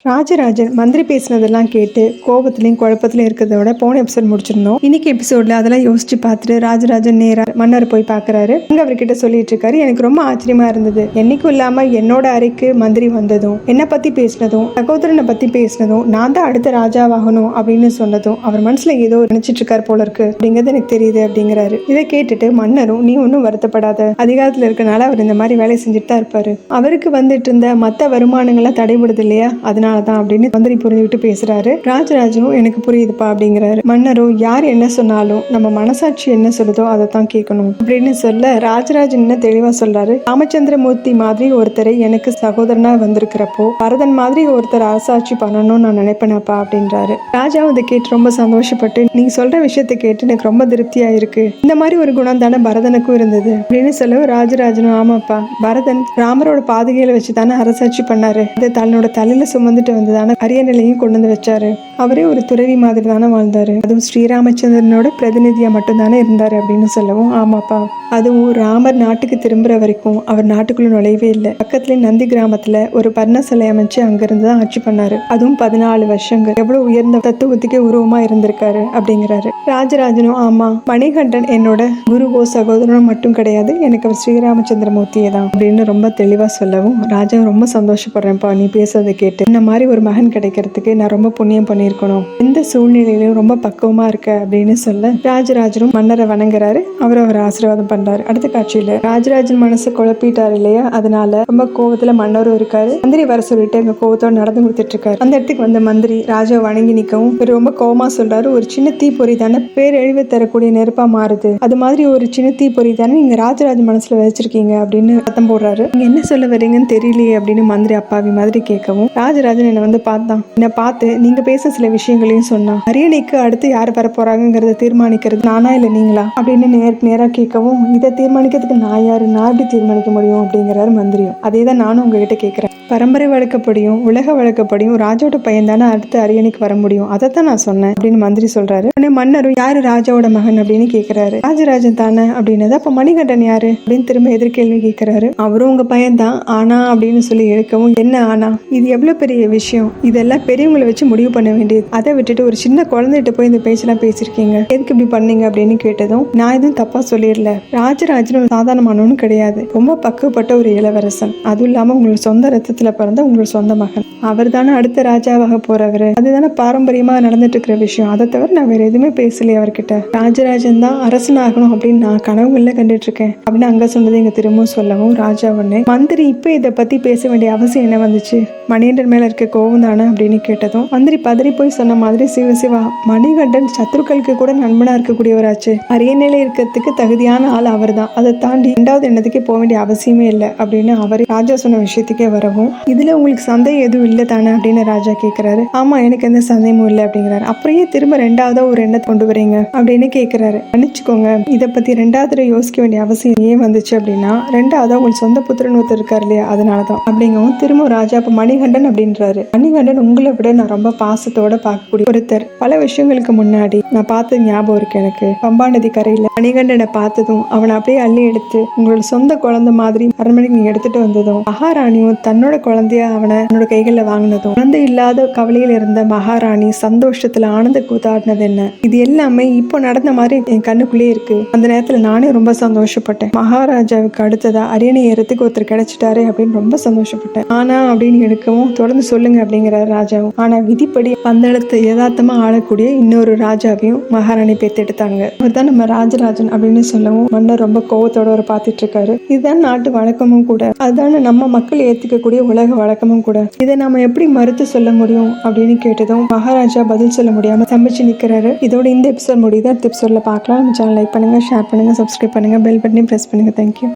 ராஜராஜன் மந்திரி பேசினதெல்லாம் கேட்டு கோபத்திலையும் குழப்பத்திலையும் இருக்கிறத விட போன எபிசோட் முடிச்சிருந்தோம். இன்னைக்கு எபிசோட்ல அதெல்லாம் யோசிச்சு பார்த்துட்டு ராஜராஜன் நேரா மன்னர் போய் பாக்குறாரு. அங்க அவர்கிட்ட சொல்லிட்டு இருக்காரு, எனக்கு ரொம்ப ஆச்சரியமா இருந்தது. என்னைக்கும் இல்லாம என்னோட அறைக்கு மந்திரி வந்ததும், என்ன பத்தி பேசினதும், சகோதரனை பத்தி பேசினதும், நான் தான் அடுத்த ராஜாவாகணும் அப்படின்னு சொன்னதும் அவர் மனசுல ஏதோ நினைச்சிட்டு இருக்காரு போல இருக்கு அப்படிங்கிறது எனக்கு தெரியுது அப்படிங்கிறாரு. இதை கேட்டுட்டு மன்னரும், நீ ஒன்னும் வருத்தப்படாத, அதிகாரத்துல இருக்கனால அவர் இந்த மாதிரி வேலை செஞ்சுட்டு தான் இருப்பாரு. அவருக்கு வந்துட்டு இருந்த மத்த வருமானங்கள்லாம் தடைபடுது இல்லையா, அதனால தான் அப்படின்னு மந்திரி புரிஞ்சுக்கிட்டு பேசுறாரு. ராஜராஜனும் எனக்கு புரியுதுப்பா அப்படிங்கிறாரு. மன்னரும், யார் என்ன சொன்னாலும் நம்ம மனசாட்சி என்ன சொல்லுதோ அதை தான் கேட்கணும் அப்படின்னு சொல்ல ராஜராஜன் என்ன தெளிவா சொல்றாரு. ராமச்சந்திரமூர்த்தி மாதிரி ஒருத்தரை எனக்கு சகோதரனா வந்திருக்கிறப்போ பரதன் மாதிரி ஒருத்தர் அரசாட்சி பண்ணணும்னு நான் நினைப்பேனப்பா அப்படின்றாரு. ராஜா அதை கேட்டு ரொம்ப சந்தோஷப்பட்டு, நீங்க சொல்ற விஷயத்தை கேட்டு எனக்கு ரொம்ப திருப்தியா இருக்கு, இந்த மாதிரி ஒரு குணம் தானே பரதனுக்கும் இருந்தது அப்படின்னு சொல்ல ராஜராஜனும், ஆமாப்பா, பரதன் ராமரோட பாதுகையில வச்சு தானே அரசாட்சி பண்ணாரு, இதை தன்னோட தலையில சுமந்துட்டு வந்ததான அரியணையும் கொண்டு வந்து வச்சாரு. அவரே ஒரு துறவி மாதிரி தானே வாழ்ந்தாரு, அதுவும் ஸ்ரீராமச்சந்திரனோட பிரதிநிதியா மட்டும் தானே இருந்தாரு அப்படின்னு சொல்லவும், ஆமாப்பா, அதுவும் ராமர் நாட்டுக்கு திரும்புற வரைக்கும் அவர் நாட்டுக்குள்ள நுழையவே இல்லை. பக்கத்துல நந்தி கிராமத்துல ஒரு பர்ணசிலை அமைச்சு அங்கிருந்து தான் ஆட்சி பண்ணாரு. அதுவும் 14 வருஷங்கள். எவ்வளவு உயர்ந்த தத்துவத்துக்கே உருவமா இருந்திருக்காரு அப்படிங்கிறாரு. ராஜராஜனும், ஆமா, மணிகண்டன் என்னோட குருவோ சகோதரனோ மட்டும் கிடையாது, எனக்கு அவர் ஸ்ரீராமச்சந்திரமூர்த்தியே தான் அப்படின்னு ரொம்ப தெளிவா சொல்லவும் ராஜா ரொம்ப சந்தோஷப்படுறேன்ப்பா நீ பேசுறதை கேட்டு. இந்த மாதிரி ஒரு மகன் கிடைக்கிறதுக்கு நான் ரொம்ப புண்ணியம் பண்ணியிருக்கணும், எந்த சூழ்நிலையிலும் ரொம்ப பக்குவமா இருக்க அப்படின்னு சொல்ல ராஜராஜனும் மன்னரை வணங்குறாரு. அவர் ஆசீர்வாதம் பண்றாரு. அடுத்த காட்சியில ராஜராஜன் மனசை குழப்பிட்டாரு இல்லையா, அதனால ரொம்ப கோவத்துல மன்னரும் இருக்காரு. மந்திரி வர சொல்லிட்டு அங்க கோவத்தோட நடந்து கொடுத்துட்டு இருக்காரு. அந்த இடத்துக்கு வந்த மந்திரி ராஜா வணங்கி நிக்கவும் ரொம்ப கோவமா சொல்றாரு, ஒரு சின்ன தீப்பொறி தானே பேரழிவு தரக்கூடிய நெருப்பா மாறுது, அது மாதிரி ஒரு சின்ன தீப்பொறி தானே நீங்க ராஜராஜன் மனசுல வச்சிருக்கீங்க அப்படின்னு சத்தம் போடுறாரு. நீங்க என்ன சொல்ல வரீங்கன்னு தெரியலையே அப்படின்னு மந்திரி அப்பாவி மாதிரி கேட்கவும் ராஜராஜன் என்னை வந்து பார்த்தான், என்னை பார்த்து நீங்க பேச சில விஷயங்களையும் சொன்னா, அரியணைக்கு அடுத்து யார் வர போறாங்கிறத தீர்மானிக்கிறது நானா இல்ல நீங்களா அப்படின்னு நேரா கேட்கவும், இதை தீர்மானிக்கிறதுக்கு நான் யாரு, நான் எப்படி தீர்மானிக்க முடியும் அப்படிங்கிறாரு மந்திரியும். அதே தான் நானும் உங்ககிட்ட கேட்கிறேன், பரம்பரை வழக்கப்படியும் உலக வழக்கப்படியும் ராஜாவோட பையன் தானே அடுத்து அரியணைக்கு வர முடியும், அதைத்தான் நான் சொன்னேன் அப்படின்னு மந்திரி சொல்றாரு. மன்னரும், யாரு ராஜாவோட மகன் அப்படின்னு கேட்கிறாரு. ராஜராஜன் தானே அப்படின்னது. அப்ப மணிகண்டன் யாரு அப்படின்னு திரும்ப எதிர்கேள்வி கேட்கிறாரு. அவரும் உங்க பையன் தான், ஆனா அப்படின்னு சொல்லி எடுக்கவும், என்ன ஆனா, இது எவ்வளவு பெரிய விஷயம், இதெல்லாம் பெரியவங்களை வச்சு முடிவு பண்ண வேண்டியது, அதை விட்டுட்டு ஒரு சின்ன குழந்தைகிட்ட போய் இந்த பேச்செல்லாம் பேசிருக்கீங்க, எதுக்கு இப்படி பண்ணீங்க அப்படின்னு கேட்டதும், நான் எதுவும் தப்பா சொல்லிடல, ராஜராஜன் ஒரு சாதாரணமானவனு கிடையாது, ரொம்ப பக்குவப்பட்ட ஒரு இளவரசன், அதுவும் இல்லாம உங்களோட சொந்த ரத்தத்துல பிறந்த உங்களோட சொந்த மகன், அவர் தானே அடுத்த ராஜாவாக போறவரு, அதுதானே பாரம்பரியமா நடந்துட்டு இருக்கிற விஷயம், அதை தவிர நான் வேற எதுவுமே பேசலையே அவர்கிட்ட, ராஜராஜன் தான் அரசனாகணும் அப்படின்னு நான் கனவுல கண்டுட்டு இருக்கேன் அப்படின்னு அங்க சொன்னது இங்க திரும்பவும் சொல்லவும் ராஜா ஒண்ணு, மந்திரி இப்ப இதை பத்தி பேச வேண்டிய அவசியம் என்ன வந்துச்சு, மணிகண்டன் மேல இருக்க கோவம் தானே அப்படின்னு கேட்டதும் மந்திரி பதறி போய் சொன்ன மாதிரி, சிவா, மணிகண்டன் சத்ருக்களுக்கு கூட நண்பனா இருக்கக்கூடியவராச்சு, அரியணையில இருக்கிறதுக்கு தகுதியான ஆள் அவர் தான், அதை தாண்டி 2வது எண்ணத்துக்கே போக வேண்டிய அவசியமே இல்லை அப்படின்னு அவர் ராஜா சொன்ன விஷயத்துக்கே வரவும், இதுல உங்களுக்கு சந்தேகம் எதுவும் இல்லை தானே அப்படின்னு ராஜா கேட்கிறாரு. ஆமா, எனக்கு எந்த சந்தேகமும் இல்லை அப்படிங்கிறாரு. அப்படியே திரும்ப 2வது ஒரு எண்ணத்தை கொண்டு வரீங்க அப்படின்னு கேட்கிறாரு. மன்னிச்சுக்கோங்க, இதை பத்தி 2வது யோசிக்க வேண்டிய அவசியம் ஏன் வந்துச்சு அப்படின்னா, 2வது உங்களுக்கு சொந்த புத்திரன் ஒருத்தர் இருக்காரு இல்லையா, அதனாலதான் அப்படிங்கவும் திரும்ப ராஜா இப்ப மணிகண்டன் அப்படின்றாரு. மணிகண்டன் உங்களை விட நான் ரொம்ப பாசத்தோட பார்க்கக்கூடிய ஒருத்தர், பல விஷயங்களுக்கு முன்னாடி நான் பார்த்தது ஞாபகம் இருக்கு எனக்கு, பம்பா நதி கரையில மணிகண்டனை பார்த்ததும் அவனை அப்படியே அள்ளி எடுத்து உங்களோட சொந்த குழந்தை மாதிரி அரண்மனைக்கு நீங்க எடுத்துட்டு வந்ததும், மகாராணியும் தன்னோட குழந்தைய அவனை தன்னோட கைகள்ல வாங்கினதும், குழந்தை இல்லாத கவலையில இருந்த மகாராணி சந்தோஷத்துல ஆனந்த கூத்தாடினது என்ன, இது எல்லாமே இப்போ நடந்த மாதிரி என் கண்ணுக்குள்ளே இருக்கு. அந்த நேரத்துல நானே ரொம்ப சந்தோஷப்பட்டேன், மகாராஜாவுக்கு அடுத்ததா அரியணை ஏறத்துக்கு ஒருத்தர் கிடைச்சிட்டாரு அப்படின்னு ரொம்ப சந்தோஷப்பட்டேன். ஆனா அப்படின்னு எடுக்கவும், தொடர்ந்து சொல்லுங்க அப்படிங்கிறாரு ராஜாவும். ஆனா விதிப்படி பந்தளத்தை யதார்த்தமா ஆளக்கூடிய இன்னொரு ராஜாவையும் மகாராணி பெத்தெடுத்தாங்க, அவர் தான் நம்ம ராஜராஜன் அப்படின்னு சொல்லவும் மன்னர் ரொம்ப கோவத்தோட ஒரு பார்த்துட்டு இருக்காரு. இதுதான் நாட்டு வழக்கமும் கூட, அதுதானே நம்ம மக்கள் ஏத்துக்கக்கூடிய உலக வழக்கமும் கூட, இதை நாம எப்படி மறுத்து சொல்ல முடியும் அப்படின்னு கேட்டதும் மகாராஜா பதில் சொல்ல முடியாம தம்பிச்சு நிக்கிறாரு. இதோட இந்த எபிசோட் முடியுது. அடுத்த எபிசோட்ல பார்க்கலாம். நம்ம சேனல் லைக் பண்ணுங்க, ஷேர் பண்ணுங்க, சப்ஸ்கிரைப் பண்ணுங்க, பெல் பட்டனையும் பிரஸ் பண்ணுங்க. தேங்க்யூ.